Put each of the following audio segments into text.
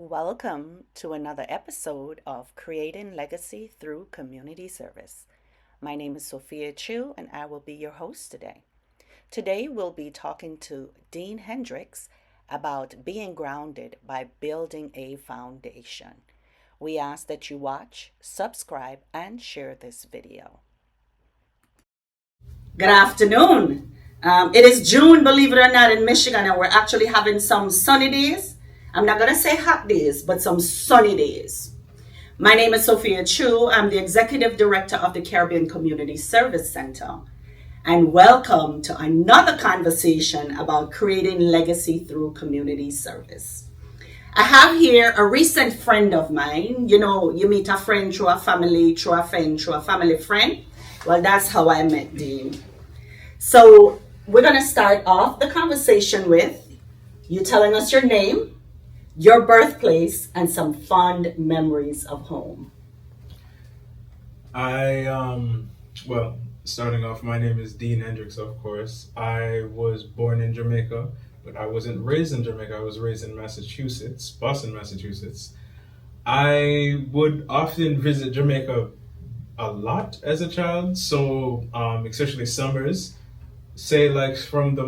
Welcome to another episode of Creating Legacy Through Community Service. My name is Sophia Chu and I will be your host today. Today we'll be talking to Dean Hendricks about being grounded by building a foundation. We ask that you watch, subscribe, and share this video. Good afternoon. It is June, believe it or not, in Michigan, and we're actually having some sunny days. I'm not going to say hot days, but some sunny days. My name is Sophia Chu. I'm the Executive Director of the Caribbean Community Service Center. And welcome to another conversation about creating legacy through community service. I have here a recent friend of mine. You know, you meet a friend through a family, through a friend, through a family friend. Well, that's how I met Dean. So we're going to start off the conversation with you telling us your name, your birthplace, and some fond memories of home. Starting off, my name is Dean Hendricks, of course. I was born in Jamaica, but I wasn't raised in Jamaica. I was raised in Massachusetts, Boston, Massachusetts. I would often visit Jamaica a lot as a child, so especially summers. Say like from the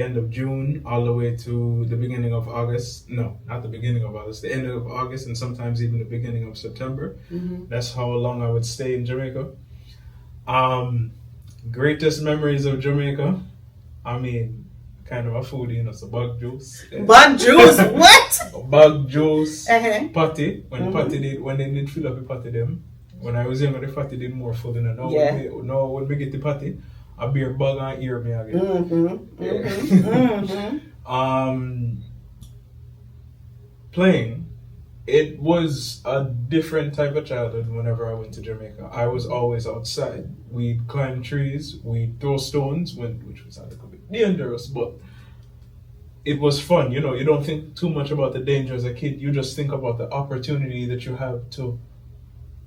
end of June all the way to the beginning of August. No, not the beginning of August, the end of August, and sometimes even the beginning of September. Mm-hmm. That's how long I would stay in Jamaica. Greatest memories of Jamaica. I mean, kind of a foodie, so bug juice. Bug juice? What? Bug juice, Patty. When they did fill up the patty them. When I was younger, the patty did more full than now. Yeah. When we get the patty, a beer bug and ear me again. Mm-hmm. Yeah. Mm-hmm. Playing, it was a different type of childhood whenever I went to Jamaica. I was always outside. We'd climb trees, we'd throw stones, which was a little bit dangerous, but it was fun. You know, you don't think too much about the danger as a kid. You just think about the opportunity that you have to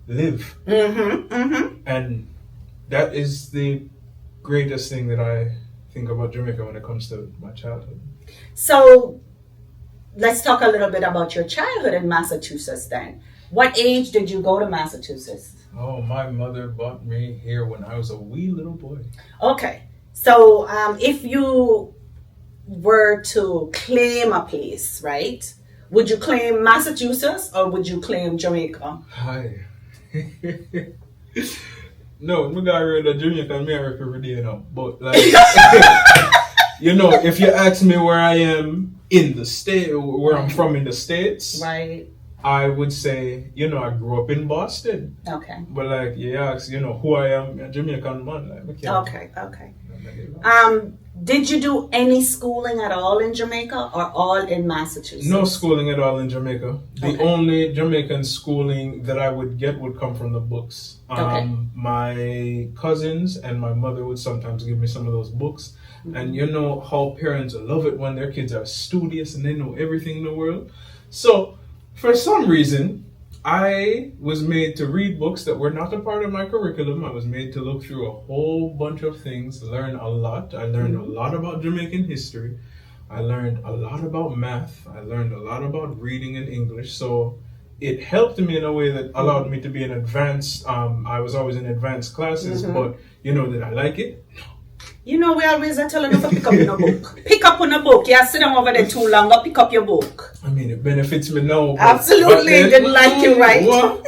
live. Mm-hmm. Mm-hmm. And that is the greatest thing that I think about Jamaica when it comes to my childhood. So let's talk a little bit about your childhood in Massachusetts then. What age did you go to Massachusetts? Oh, my mother brought me here when I was a wee little boy. Okay. So if you were to claim a place, right? Would you claim Massachusetts or would you claim Jamaica? Hi. No, we got rid of Jamaica and America every day now. But like, if you ask me where I am in the state, where I'm from in the States, right? I would say, I grew up in Boston. Okay. But like, you ask, who I am, a Jamaican man. Like, Okay. Did you do any schooling at all in Jamaica or all in Massachusetts? No schooling at all in Jamaica. The only Jamaican schooling that I would get would come from the books. My cousins and my mother would sometimes give me some of those books. Mm-hmm. And you know how parents love it when their kids are studious and they know everything in the world. So, for some reason, I was made to read books that were not a part of my curriculum. I was made to look through a whole bunch of things, learn a lot. I learned a lot about Jamaican history. I learned a lot about math. I learned a lot about reading in English. So it helped me in a way that allowed me to be in advanced, I was always in advanced classes, but did I like it? We always are telling you to pick up your book. Pick up on a book. You sit down over there too long, go pick up your book. I mean, it benefits me now. Absolutely, didn't like you, right?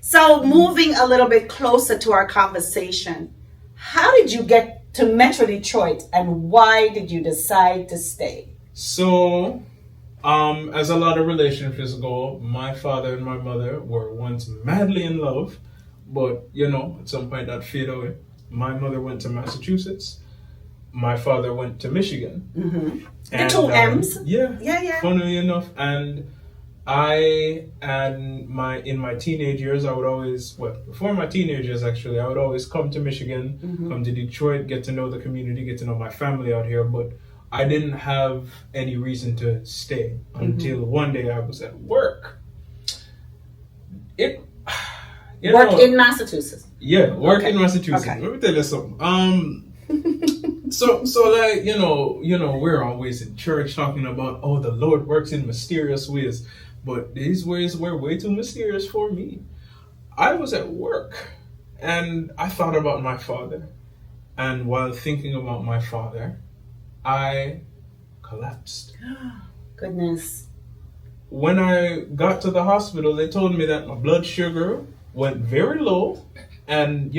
So, moving a little bit closer to our conversation, how did you get to Metro Detroit and why did you decide to stay? So, as a lot of relationships go, my father and my mother were once madly in love, but, at some point that faded away. My mother went to Massachusetts. My father went to Michigan. Mm-hmm. The two M's. Yeah. Funnily enough, and in my teenage years, before my teenage years actually, I would always come to Michigan, come to Detroit, get to know the community, get to know my family out here, but I didn't have any reason to stay until one day I was at work. Work in Massachusetts. Yeah, work in Massachusetts. Let me tell you something. So like, we're always in church talking about, oh, the Lord works in mysterious ways. But these ways were way too mysterious for me. I was at work and I thought about my father. And while thinking about my father, I collapsed. Goodness. When I got to the hospital, they told me that my blood sugar went very low. And,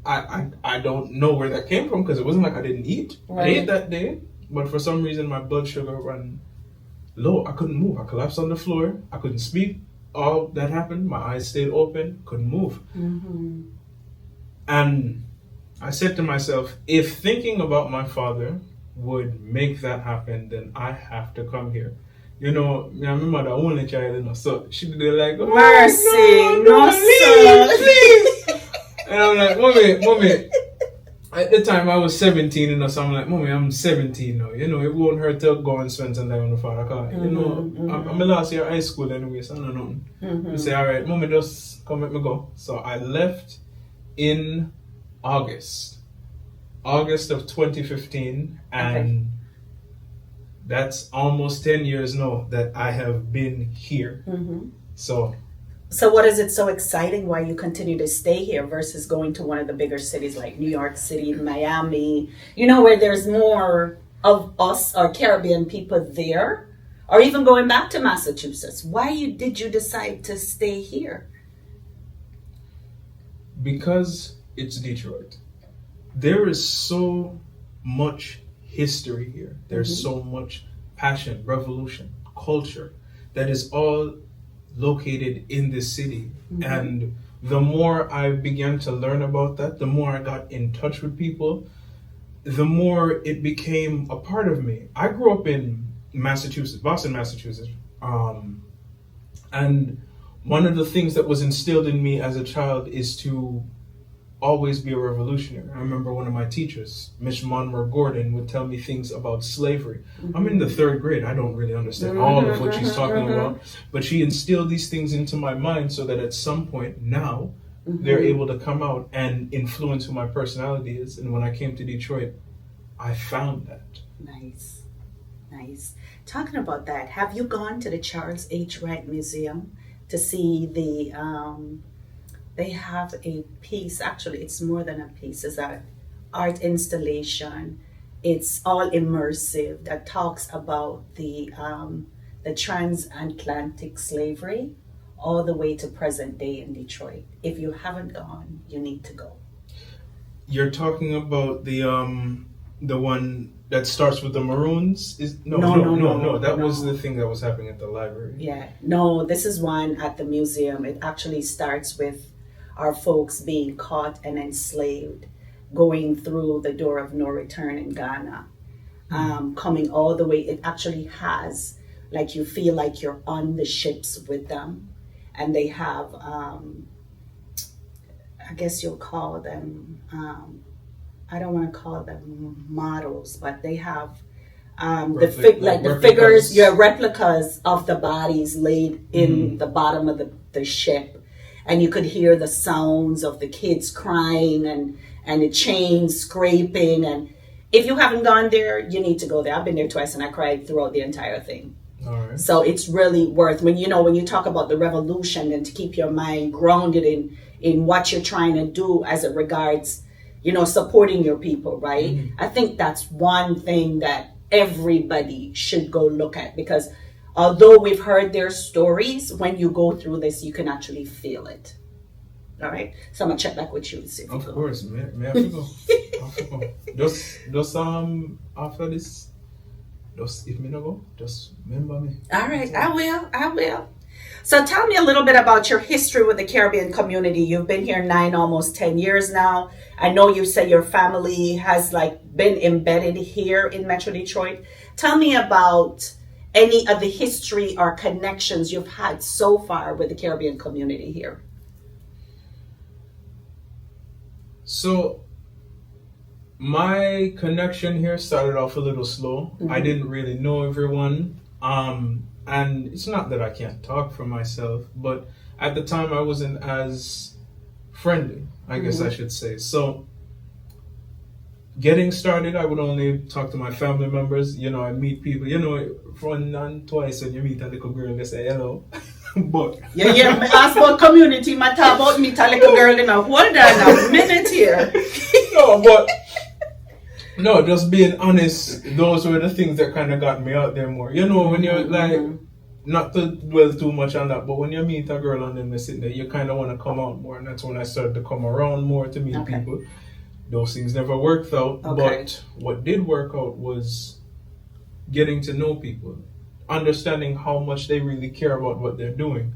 I don't know where that came from because it wasn't like I didn't eat. Right. I ate that day. But for some reason, my blood sugar ran low. I couldn't move. I collapsed on the floor. I couldn't speak. All that happened, my eyes stayed open, couldn't move. Mm-hmm. And I said to myself, if thinking about my father would make that happen, then I have to come here. My mother only child, so she did like, oh, mercy, no, please. And I'm like, mommy. At the time I was 17, so I'm like, mommy, I'm 17 now. It won't hurt to go and spend some time on the father. I'm in last year high school anyway, so I don't know. Mm-hmm. I say, all right, mommy, just come let me go. So I left in August of 2015, and that's almost 10 years now that I have been here. Mm-hmm. So what is it so exciting why you continue to stay here versus going to one of the bigger cities like New York City, Miami, where there's more of us or Caribbean people there, or even going back to Massachusetts? Why did you decide to stay here? Because it's Detroit. There is so much history here. There's so much passion, revolution, culture that is all located in this city. Mm-hmm. And the more I began to learn about that, the more I got in touch with people, the more it became a part of me. I grew up in Massachusetts, Boston, Massachusetts. And one of the things that was instilled in me as a child is to always be a revolutionary. I remember one of my teachers, Miss Monroe Gordon, would tell me things about slavery. Mm-hmm. I'm in the 3rd grade. I don't really understand all of what she's talking about, but she instilled these things into my mind so that at some point now, they're able to come out and influence who my personality is. And when I came to Detroit, I found that. Nice. Talking about that, have you gone to the Charles H. Wright Museum to see they have a piece, actually it's more than a piece, it's an art installation. It's all immersive that talks about the transatlantic slavery all the way to present day in Detroit. If you haven't gone, you need to go. You're talking about the one that starts with the Maroons? No. That was the thing that was happening at the library. Yeah, no, this is one at the museum. It actually starts with our folks being caught and enslaved, going through the door of no return in Ghana, coming all the way. It actually has, like, you feel like you're on the ships with them, and they have, I guess you'll call them, I don't want to call them models, but they have the figures, replicas of the bodies laid in the bottom of the ship. And you could hear the sounds of the kids crying and the chains scraping. And if you haven't gone there, you need to go there. I've been there twice and I cried throughout the entire thing. All right. So it's really worth, when you talk about the revolution and to keep your mind grounded in what you're trying to do as it regards, supporting your people, right? Mm-hmm. I think that's one thing that everybody should go look at, because although we've heard their stories, when you go through this, you can actually feel it. All right? So I'm going to check back with you. Of course. May I go? Just after this, if me not go, just remember me. All right. I will. So tell me a little bit about your history with the Caribbean community. You've been here almost 10 years now. I know you say your family has been embedded here in Metro Detroit. Tell me about any of the history or connections you've had so far with the Caribbean community here. So my connection here started off a little slow. Mm-hmm. I didn't really know everyone. And it's not that I can't talk for myself, but at the time I wasn't as friendly, I guess I should say. So getting started, I would only talk to my family members. You know, I meet people. You know, one and twice when you meet a little girl, they say hello. But yeah, me ask about community, my talk about meet a little girl in a hold on a minute here. no, but no, just being honest, those were the things that kind of got me out there more. You know, when you're like, not to dwell too much on that, but when you meet a girl and then they sit there, you kind of want to come out more, and that's when I started to come around more to meet people. Those things never worked out, but what did work out was getting to know people, understanding how much they really care about what they're doing.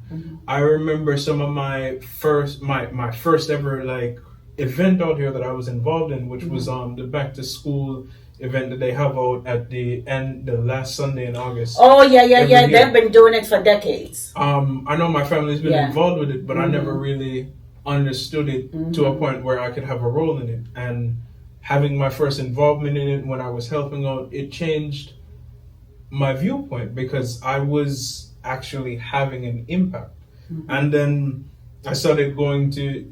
I remember some of my first ever like event out here that I was involved in, which was the back to school event that they have out at the last Sunday in August. Oh yeah. They've been doing it for decades. I know my family's been involved with it, but I never really understood it to a point where I could have a role in it. And having my first involvement in it when I was helping out, it changed my viewpoint because I was actually having an impact. And then I started going to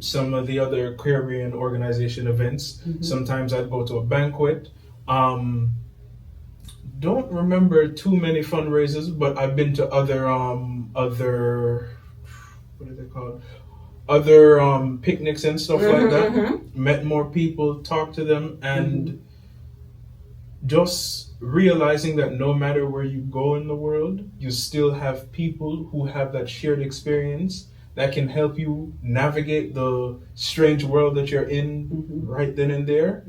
some of the other Caribbean organization events. Sometimes I'd go to a banquet. Don't remember too many fundraisers, but I've been to other what are they called? Other picnics and stuff like that. Met more people, talked to them, and just realizing that no matter where you go in the world, you still have people who have that shared experience that can help you navigate the strange world that you're in right then and there,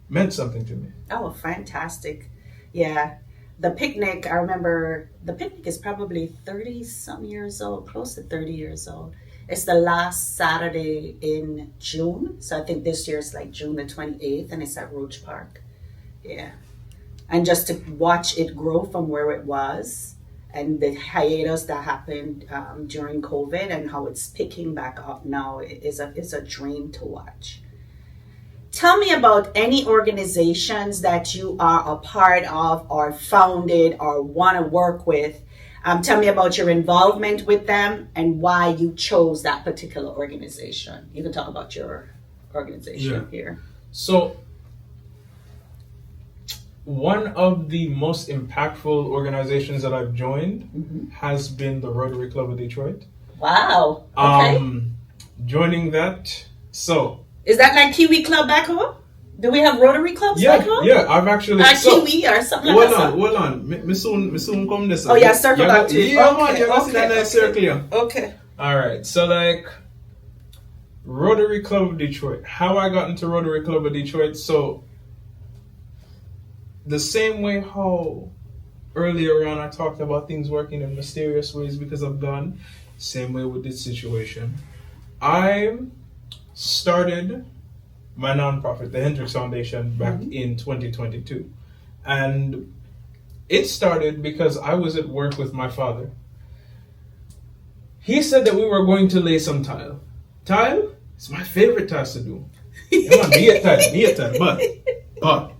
meant something to me. Oh, fantastic. Yeah. The picnic, I remember, the picnic is probably 30-some years old, close to 30 years old. It's the last Saturday in June. So I think this year is like June the 28th, and it's at Roach Park. Yeah. And just to watch it grow from where it was and the hiatus that happened during COVID and how it's picking back up now is a dream to watch. Tell me about any organizations that you are a part of or founded or want to work with. Tell me about your involvement with them and why you chose that particular organization. You can talk about your organization here. So, one of the most impactful organizations that I've joined has been the Rotary Club of Detroit. Wow. Okay. Joining that, so... Is that like Kiwi Club back home? Do we have Rotary Clubs back home? Yeah, I've actually... Kiwi or something like that? Hold on. Me soon come this. Oh, yeah, circle back to you. Man, you see that nice circle here. Okay. All right, so like... Rotary Club of Detroit. How I got into Rotary Club of Detroit, so... The same way how earlier on I talked about things working in mysterious ways because of God, same way with this situation. I started my nonprofit, the Hendricks Foundation, back in 2022. And it started because I was at work with my father. He said that we were going to lay some tile. Tile is my favorite task to do. Come on, be a tile,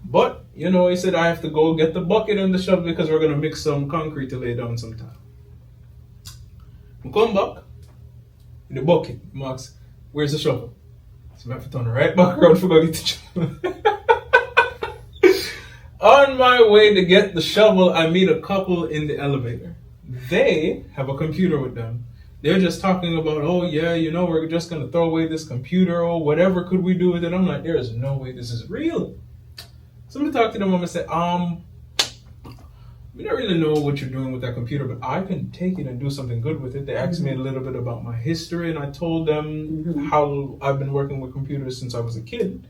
but, you know, he said I have to go get the bucket and the shovel because we're going to mix some concrete to lay down some tile. I come back, in the bucket, Max, where's the shovel? So I have to turn right back around for go get the shovel. On my way to get the shovel, I meet a couple in the elevator. They have a computer with them. They're just talking about, oh yeah, you know, we're just going to throw away this computer or whatever could we do with it. I'm like, there is no way this is real. So I'm talk to them and say, we don't really know what you're doing with that computer, but I can take it and do something good with it. They asked me a little bit about my history, and I told them how I've been working with computers since I was a kid.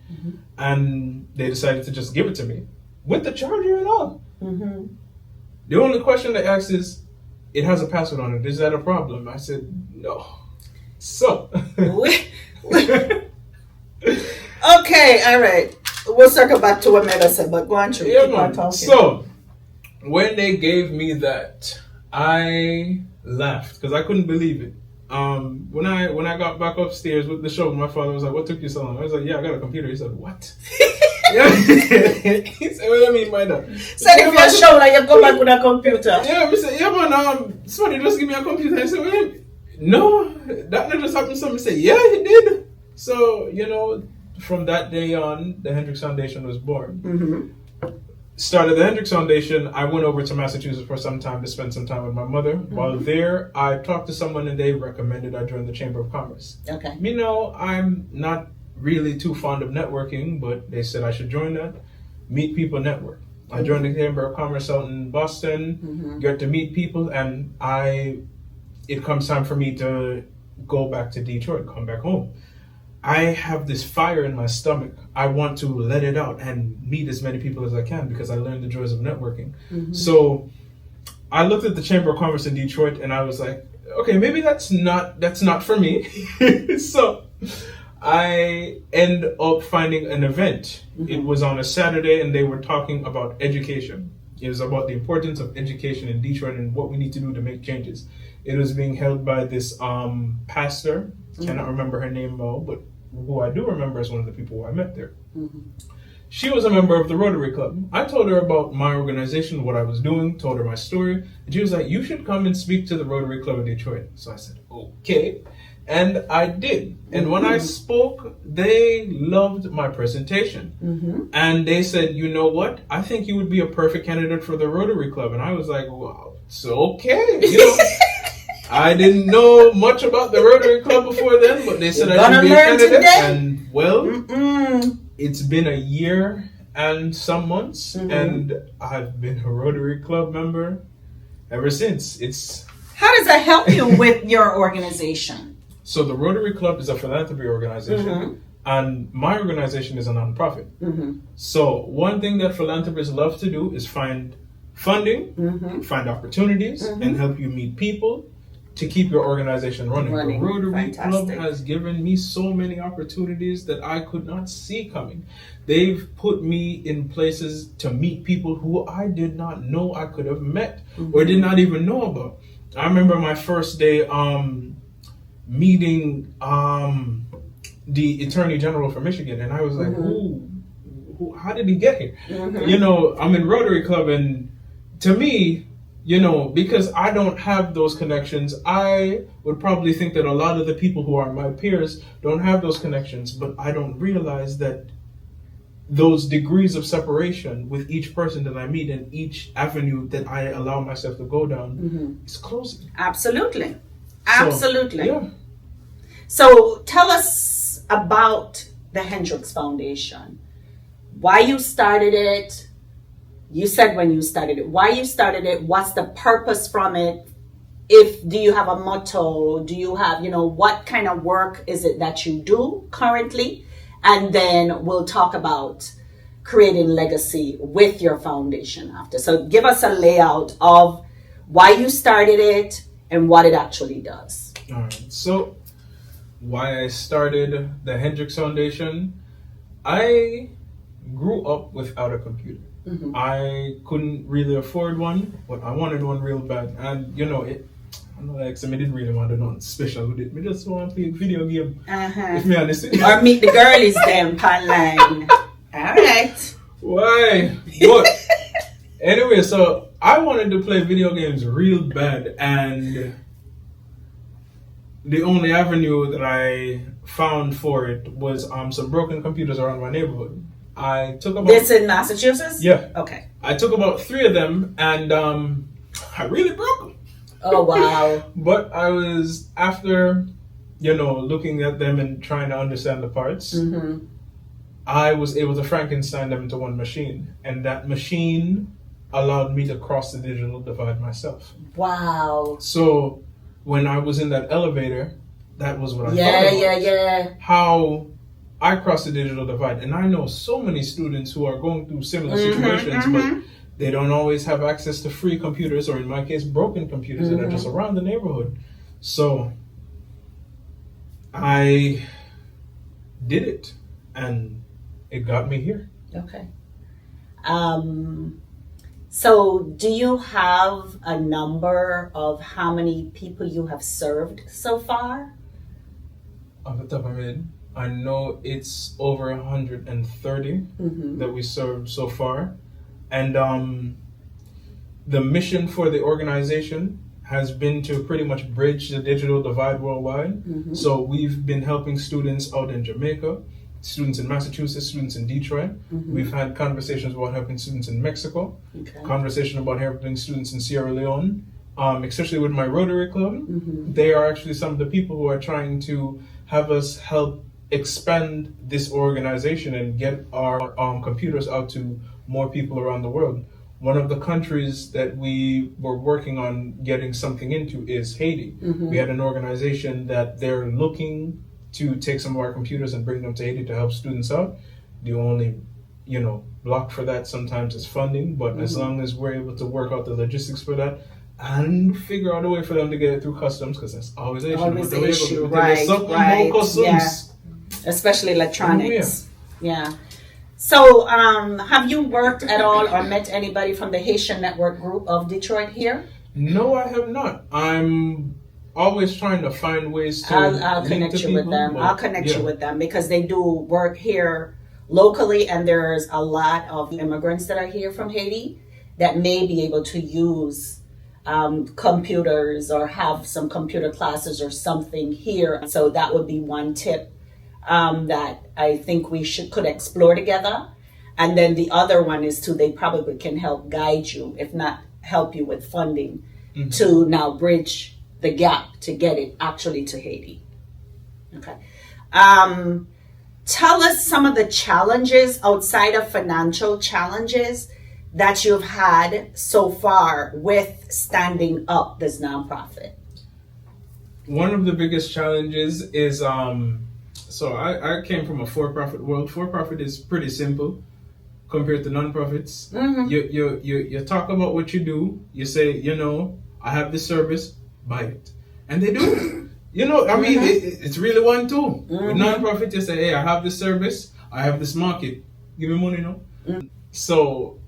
And they decided to just give it to me with the charger and all. The only question they asked is, it has a password on it. Is that a problem? I said, no. So. Okay, all right. We'll circle back to what Mega said, but go on through. Yeah, man. So, when they gave me that, I laughed because I couldn't believe it. When I got back upstairs with the shovel, my father was like, "What took you so long?" I was like, "Yeah, I got a computer." He said, "What?" Yeah. He said, "What do you mean by that?" So if you're a shoveler, you go back with a computer. Yeah, I said, "Yeah, man. Somebody just give me a computer." I said, "Well, no, that not just happened." Somebody said, "Yeah, he did." So, you know, from that day on, the Hendricks Foundation was born. Mm-hmm. Started the Hendricks Foundation. I went over to Massachusetts for some time to spend some time with my mother. Mm-hmm. While there, I talked to someone and they recommended I join the Chamber of Commerce. Okay. You know, I'm not really too fond of networking, but they said I should join that. Meet people, network. I joined the Chamber of Commerce out in Boston, get to meet people, and it comes time for me to go back to Detroit, come back home. I have this fire in my stomach. I want to let it out and meet as many people as I can because I learned the joys of networking. Mm-hmm. So I looked at the Chamber of Commerce in Detroit and I was like, okay, maybe that's not for me. So I end up finding an event. Mm-hmm. It was on a Saturday and they were talking about education. It was about the importance of education in Detroit and what we need to do to make changes. It was being held by this pastor. Cannot remember her name though, but who I do remember is one of the people who I met there. Mm-hmm. She was a member of the Rotary Club. I told her about my organization, what I was doing, told her my story, and she was like, you should come and speak to the Rotary Club of Detroit. So I said, okay. And I did. And when I spoke, they loved my presentation. Mm-hmm. And they said, you know what? I think you would be a perfect candidate for the Rotary Club. And I was like, wow, it's okay. You know, I didn't know much about the Rotary Club before then, but they said I should be a candidate. Today. And well, it's been a year and some months, and I've been a Rotary Club member ever since. How does that help you with your organization? So the Rotary Club is a philanthropy organization, and my organization is a nonprofit. Mm-hmm. So one thing that philanthropists love to do is find funding, find opportunities, and help you meet people to keep your organization running. The Rotary Club has given me so many opportunities that I could not see coming. They've put me in places to meet people who I did not know I could have met or did not even know about. I remember my first day meeting the Attorney General for Michigan, and I was like, how did he get here? You know, I'm in Rotary Club, and to me, you know, because I don't have those connections, I would probably think that a lot of the people who are my peers don't have those connections, but I don't realize that those degrees of separation with each person that I meet and each avenue that I allow myself to go down is closing. Absolutely. Absolutely. So, yeah. So tell us about the Hendricks Foundation. Why you started it. You said when you started it, why you started it, what's the purpose from it? Do you have a motto? Do you have, what kind of work is it that you do currently? And then we'll talk about creating legacy with your foundation after. So give us a layout of why you started it and what it actually does. All right. So why I started the Hendricks Foundation, I grew up without a computer. I couldn't really afford one, but I wanted one real bad. And I didn't really want to do nothing special with it. I just want to play a video game. If me honest. Or meet the girlies then, online. Alright. Why? But anyway, so I wanted to play video games real bad, and the only avenue that I found for it was some broken computers around my neighborhood. I took about... This in Massachusetts? Yeah. Okay. I took about 3 of them, and I really broke them. Oh, wow. But I was, after, looking at them and trying to understand the parts, I was able to Frankenstein them into one machine. And that machine allowed me to cross the digital divide myself. Wow. So when I was in that elevator, that was what I thought about. Yeah. How I crossed the digital divide, and I know so many students who are going through similar situations, but they don't always have access to free computers, or in my case, broken computers that are just around the neighborhood. So I did it, and it got me here. Okay. So do you have a number of how many people you have served so far? Off the top of my head, I know it's over 130 that we served so far. And the mission for the organization has been to pretty much bridge the digital divide worldwide. So we've been helping students out in Jamaica. students in Massachusetts, students in Detroit. We've had conversations about helping students in Mexico, conversation about helping students in Sierra Leone, especially with my Rotary Club. They are actually some of the people who are trying to have us help expand this organization and get our computers out to more people around the world. One of the countries that we were working on getting something into is Haiti. We had an organization that they're looking to take some of our computers and bring them to Haiti to help students out. The only, block for that sometimes is funding, but as long as we're able to work out the logistics for that and figure out a way for them to get it through customs, because that's always an issue. Always an issue, right. Yeah. Especially electronics. Yeah. So, have you worked at all or met anybody from the Haitian Network Group of Detroit here? No, I have not. I'm always trying to find ways to I'll connect you with them. I'll connect you with them because they do work here locally, and there's a lot of immigrants that are here from Haiti that may be able to use computers or have some computer classes or something here. So that would be one tip that I think we could explore together. And then the other one is they probably can help guide you, if not help you with funding, to now bridge the gap to get it actually to Haiti. Okay. Tell us some of the challenges outside of financial challenges that you've had so far with standing up this nonprofit. One of the biggest challenges is so I came from a for-profit world. For-profit is pretty simple compared to non-profits. You talk about what you do. You say, I have this service, buy it. And they do. It's really one too. With non-profit, you say, hey, I have this service, I have this market. Give me money, So,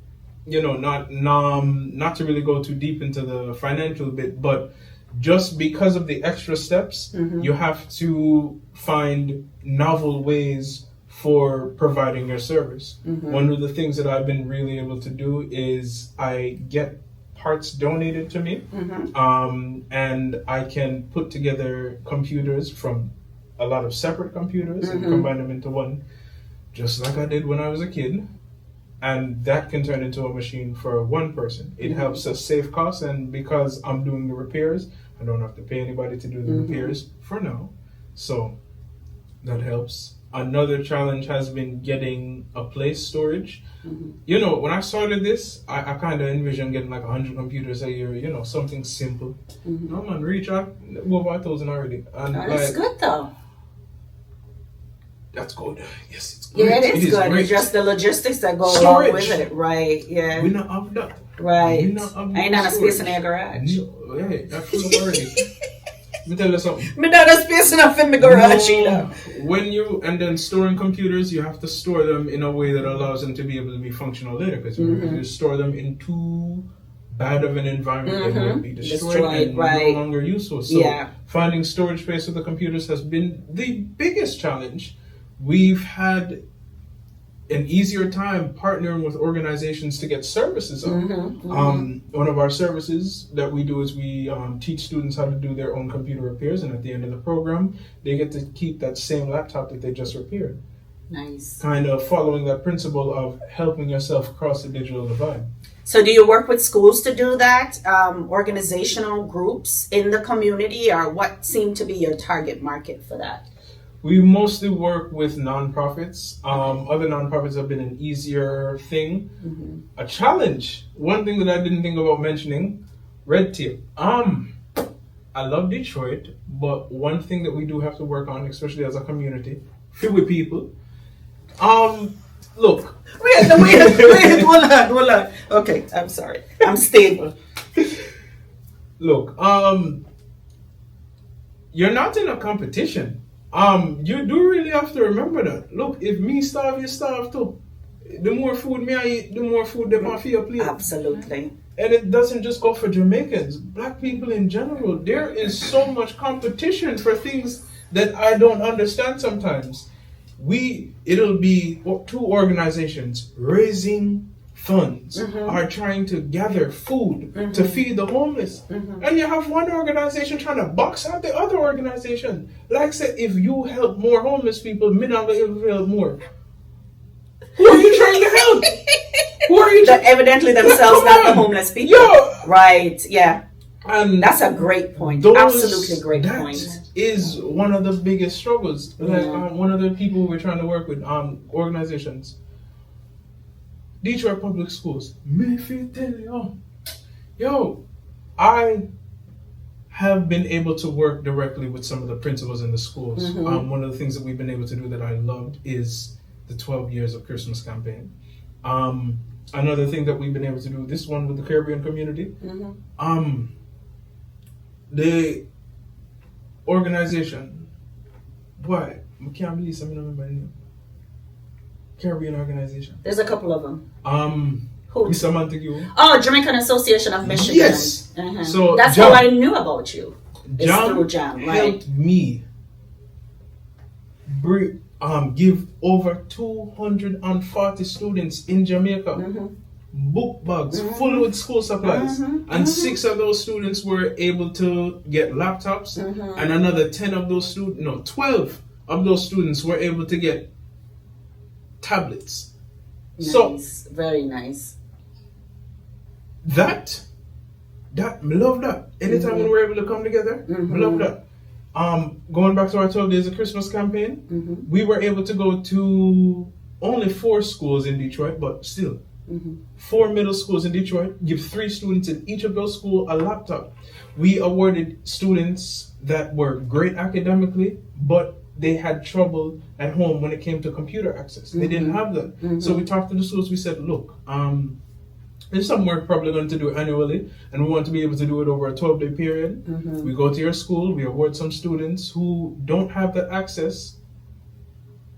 not to really go too deep into the financial bit, but just because of the extra steps, you have to find novel ways for providing your service. One of the things that I've been really able to do is I get parts donated to me, and I can put together computers from a lot of separate computers and combine them into one, just like I did when I was a kid. And that can turn into a machine for one person. It helps us save costs, and because I'm doing the repairs, I don't have to pay anybody to do the repairs for now. So that helps. Another challenge has been getting a place storage. When I started this, I kind of envisioned getting like 100 computers a year, something simple. No man, reach out, over 1,000 already. And that's good though. That's good. Yes, it's good. Yeah, it is good. It's just the logistics that go along with it. Right, yeah. We not have that. Right. Ain't not a space in your garage. No, hey, that's full already. Let me tell you something. Me not a space enough in my garage either. And then storing computers, you have to store them in a way that allows them to be able to be functional later. Because if you store them in too bad of an environment, they will be destroyed and no longer useful. So finding storage space for the computers has been the biggest challenge. We've had an easier time partnering with organizations to get services up. One of our services that we do is we teach students how to do their own computer repairs, and at the end of the program, they get to keep that same laptop that they just repaired. Nice. Kind of following that principle of helping yourself cross the digital divide. So do you work with schools to do that? Organizational groups in the community, or what seem to be your target market for that? We mostly work with nonprofits. Other nonprofits have been an easier thing. A challenge, one thing that I didn't think about mentioning, red tape. I love Detroit, but one thing that we do have to work on, especially as a community, filled with people. Look. Wait, hold on. Okay, I'm sorry. I'm stable. Look, you're not in a competition. You do really have to remember that. Look, if me starve, you starve too. The more food me I eat, the more food they want for your plate. Absolutely. And it doesn't just go for Jamaicans. Black people in general, there is so much competition for things that I don't understand sometimes. It'll be two organizations raising funds are trying to gather food to feed the homeless. And you have one organization trying to box out the other organization. Like I said, if you help more homeless people, me not going to help more. Who are you trying to help? Who are you trying? Evidently themselves, not the homeless people. Right, yeah. And that's a great point. Absolutely great point. That is one of the biggest struggles. Like one of the people we're trying to work with, organizations. Detroit Public Schools. I have been able to work directly with some of the principals in the schools. One of the things that we've been able to do that I loved is the 12 years of Christmas campaign. Another thing that we've been able to do, this one with the Caribbean community. The organization, why? I can't believe some of them. Caribbean organization. There's a couple of them. Who? Mr. Montague. Oh, Jamaican Association of Michigan. Yes. So that's how I knew about you. It's through Jam, right? Helped me give over 240 students in Jamaica book bags full with school supplies, and 6 of those students were able to get laptops, and another 12 of those students were able to get tablets. Nice. So very nice. That we love that. Anytime when we're able to come together, we love that. Going back to our 12 Days of Christmas campaign, we were able to go to only 4 schools in Detroit, but still 4 middle schools in Detroit, give 3 students in each of those schools a laptop. We awarded students that were great academically, but they had trouble at home when it came to computer access. They didn't have that. So we talked to the schools, we said, look, there's some work probably going to do annually, and we want to be able to do it over a 12-day period. We go to your school, we award some students who don't have that access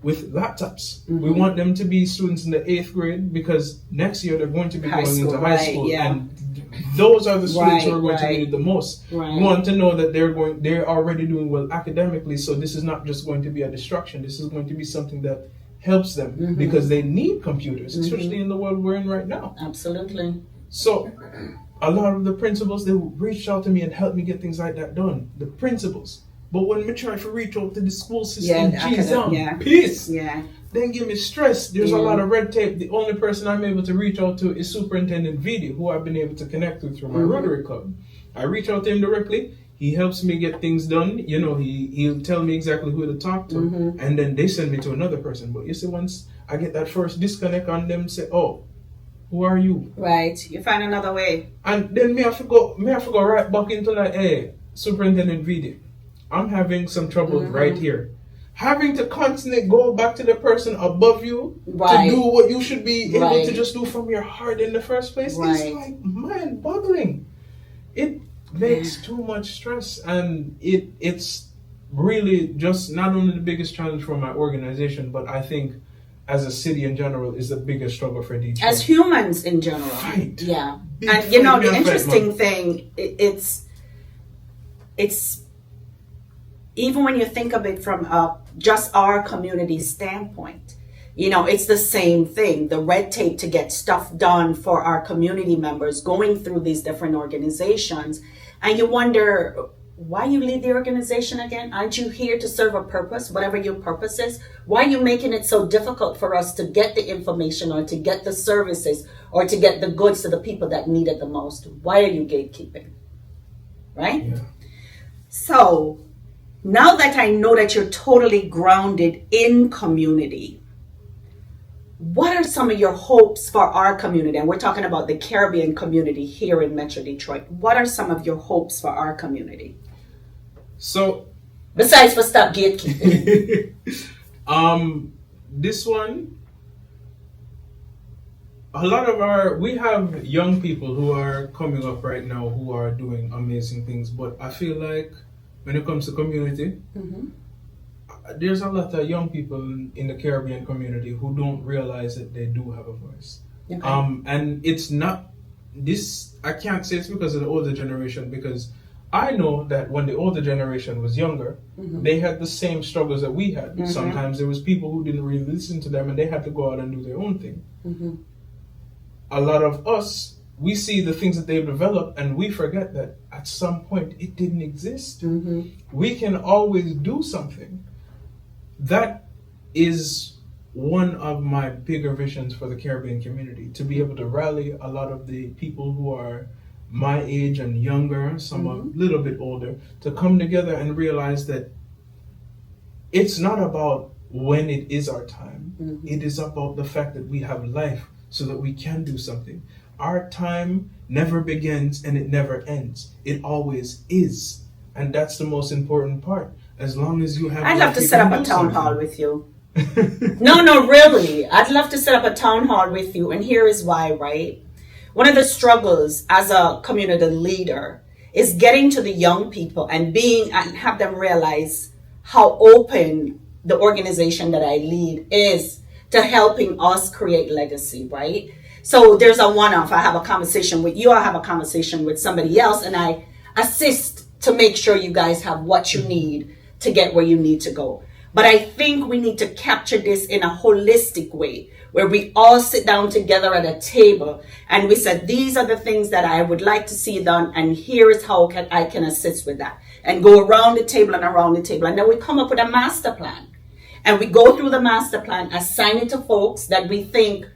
with laptops. We want them to be students in the 8th grade, because next year they're going to be going into high school, and those are the students who are going to need it the most. We want to know that they're already doing well academically, so this is not just going to be a distraction. This is going to be something that helps them, because they need computers, especially in the world we're in right now. Absolutely. So a lot of the principals, they reached out to me and helped me get things like that done. The principals. But when we try to reach out to the school system, peace. Then give me stress. There's a lot of red tape. The only person I'm able to reach out to is Superintendent Vidi, who I've been able to connect with through my Rotary Club. I reach out to him directly. He helps me get things done. You know, he'll tell me exactly who to talk to. And then they send me to another person. But you see, once I get that first disconnect on them, say, oh, who are you? Right. You find another way. And then me have to go right back into like, hey, Superintendent Vidi, I'm having some trouble right here. Having to constantly go back to the person above you to do what you should be able to just do from your heart in the first place is like mind-boggling. It makes too much stress, and it's really just not only the biggest challenge for my organization, but I think as a city in general is the biggest struggle for Detroit. As humans in general. Right. Yeah. And you know, the interesting thing, it's even when you think of it from just our community standpoint, you know, it's the same thing. The red tape to get stuff done for our community members going through these different organizations. And you wonder why you lead the organization again. Aren't you here to serve a purpose, whatever your purpose is? Why are you making it so difficult for us to get the information or to get the services or to get the goods to the people that need it the most? Why are you gatekeeping? Right? Yeah. So now that I know that you're totally grounded in community, what are some of your hopes for our community? And we're talking about the Caribbean community here in Metro Detroit. What are some of your hopes for our community? So, besides for stop gatekeeping. This one, we have young people who are coming up right now who are doing amazing things, but I feel like when it comes to community, there's a lot of young people in the Caribbean community who don't realize that they do have a voice. Okay. And it's not this, I can't say it's because of the older generation, because I know that when the older generation was younger, they had the same struggles that we had. Sometimes there was people who didn't really listen to them and they had to go out and do their own thing. a lot of us, we see the things that they've developed and we forget that at some point it didn't exist. We can always do something. That is one of my bigger visions for the Caribbean community, to be able to rally a lot of the people who are my age and younger, some a little bit older, to come together and realize that it's not about when it is our time. It is about the fact that we have life so that we can do something. Our time never begins and it never ends. It always is. And that's the most important part. As long as you have I'd life, love to you set can up a do town something. hall with you. No, really. I'd love to set up a town hall with you. And here is why, right? One of the struggles as a community leader is getting to the young people and have them realize how open the organization that I lead is to helping us create legacy, right? So there's a one-off. I have a conversation with you, I have a conversation with somebody else, and I assist to make sure you guys have what you need to get where you need to go. But I think we need to capture this in a holistic way, where we all sit down together at a table and we said, these are the things that I would like to see done, and here is how I can assist with that. And go around the table and around the table. And then we come up with a master plan. And we go through the master plan, assign it to folks that we think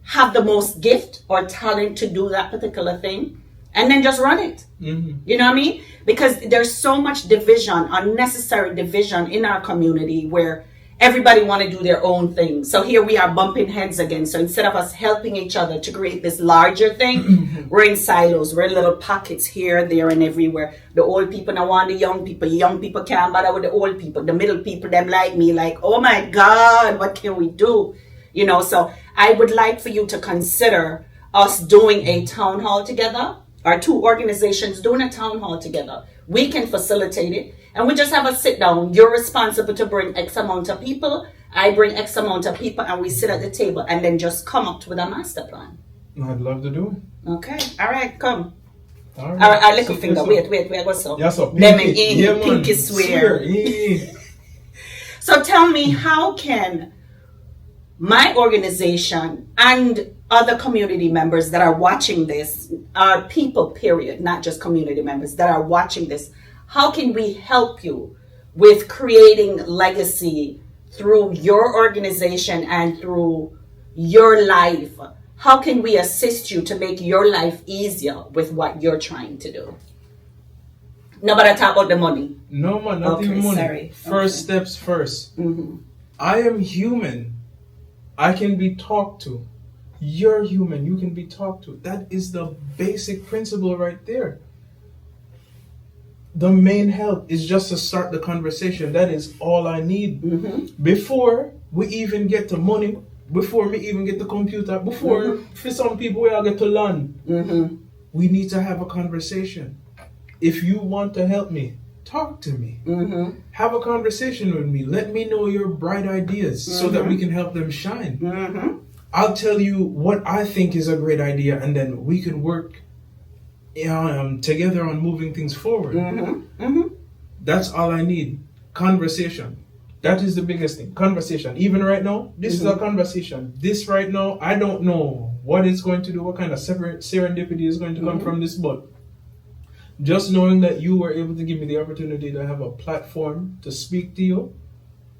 have the most gift or talent to do that particular thing, and then just run it. You know what I mean? Because there's so much division, unnecessary division in our community, where everybody want to do their own thing. So here we are bumping heads again. So instead of us helping each other to create this larger thing, we're in silos. We're in little pockets here, there, and everywhere. The old people now want the young people. Young people can't bother with the old people. The middle people, them like me, like, oh my God, what can we do? You know, so I would like for you to consider us doing a town hall together, or two organizations doing a town hall together. We can facilitate it, and we just have a sit down. You're responsible to bring X amount of people. I bring X amount of people, and we sit at the table and then just come up with a master plan. I'd love to do it. Okay. All right, come. All Our little So, finger. yes, Wait, what's up? Yes, sir. Them Pinky. in, Yeah, man. pinky swear. Yeah. So tell me, how can my organization and other community members that are watching this, are people, period, not just community members that are watching this, how can we help you with creating legacy through your organization and through your life? How can we assist you to make your life easier with what you're trying to do? Nobody talk about the money. No, man, not Okay, even money. sorry. First Okay. steps first. I am human. I can be talked to. You're human. You can be talked to. That is the basic principle right there. The main help is just to start the conversation. That is all I need. Before we even get to money, before we even get the computer, before for some people we all get to learn, we need to have a conversation. If you want to help me, talk to me. Have a conversation with me. Let me know your bright ideas so that we can help them shine. I'll tell you what I think is a great idea, and then we can work together on moving things forward. That's all I need. Conversation. That is the biggest thing. Conversation. Even right now, this is a conversation. This right now, I don't know what it's going to do, what kind of serendipity is going to come from this, but just knowing that you were able to give me the opportunity to have a platform to speak to you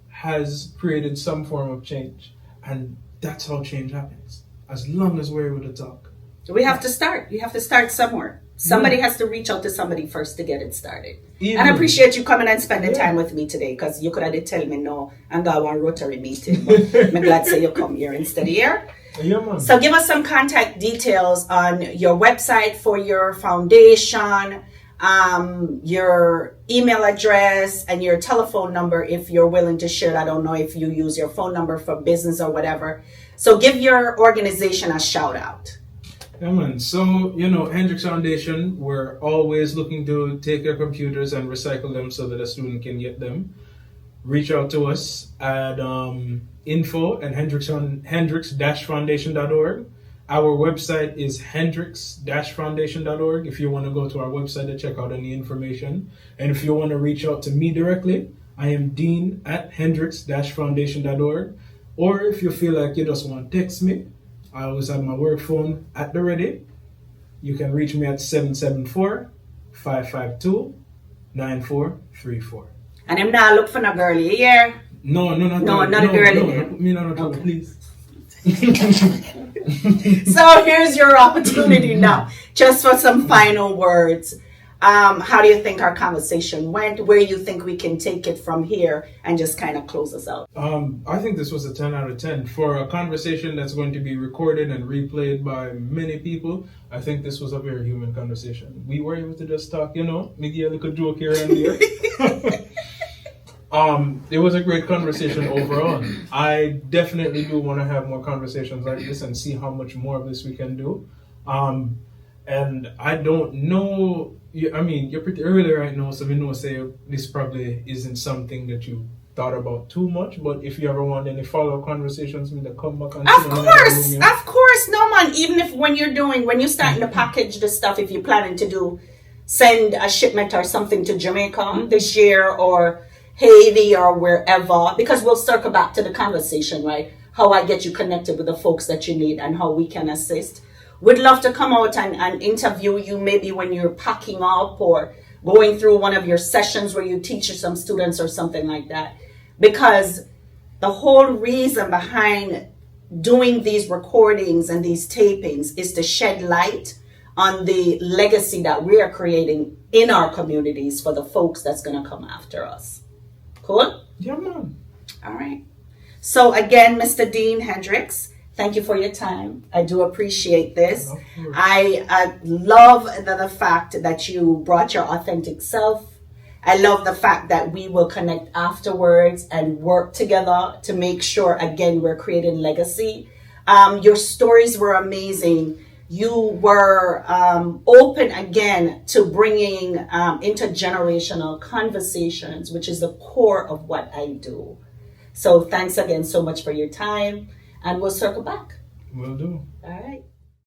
has created some form of change. And that's how change happens. As long as we're able to talk. We have to start. You have to start somewhere. Somebody has to reach out to somebody first to get it started. Even- And I appreciate you coming and spending time with me today, because you could have tell me no and go on Rotary meeting. But I'm glad to say you come here instead of here. Yeah, man. So give us some contact details on your website for your foundation, your email address, and your telephone number if you're willing to share. I don't know if you use your phone number for business or whatever. So give your organization a shout out. Yeah, man. So, Hendricks Foundation, we're always looking to take your computers and recycle them so that a student can get them. Reach out to us at info@hendricks-foundation.org. Our website is hendricks-foundation.org if you want to go to our website to check out any information. And if you want to reach out to me directly, I am Dean@hendricks-foundation.org. Or if you feel like you just want to text me, I always have my work phone at the ready. You can reach me at 774-552-9434. And I'm not look for no girlie here. No, not a girlie. No, put me in no trouble, please. So here's your opportunity now, just for some final words. How do you think our conversation went? Where you think we can take it from here and just kind of close us out? I think this was a 10 out of 10. For a conversation that's going to be recorded and replayed by many people, I think this was a very human conversation. We were able to just talk, maybe a little joke here and there. It was a great conversation overall. I definitely do want to have more conversations like this and see how much more of this we can do. And I don't know, you're pretty early right now, so we know, say, this probably isn't something that you thought about too much, but if you ever want any follow-up conversations, me to come back and of course, no man, even if when you're starting to package the stuff, if you're planning to send a shipment or something to Jamaica this year or Haiti or wherever, because we'll circle back to the conversation, right? How I get you connected with the folks that you need and how we can assist. We'd love to come out and interview you maybe when you're packing up or going through one of your sessions where you teach some students or something like that. Because the whole reason behind doing these recordings and these tapings is to shed light on the legacy that we are creating in our communities for the folks that's going to come after us. Cool? Yeah, man. All right. So again, Mr. Dean Hendricks, thank you for your time. I do appreciate this. I love the fact that you brought your authentic self. I love the fact that we will connect afterwards and work together to make sure, again, we're creating legacy. Your stories were amazing. You were open again to bringing intergenerational conversations, which is the core of what I do. So thanks again so much for your time, and we'll circle back. Will do. All right.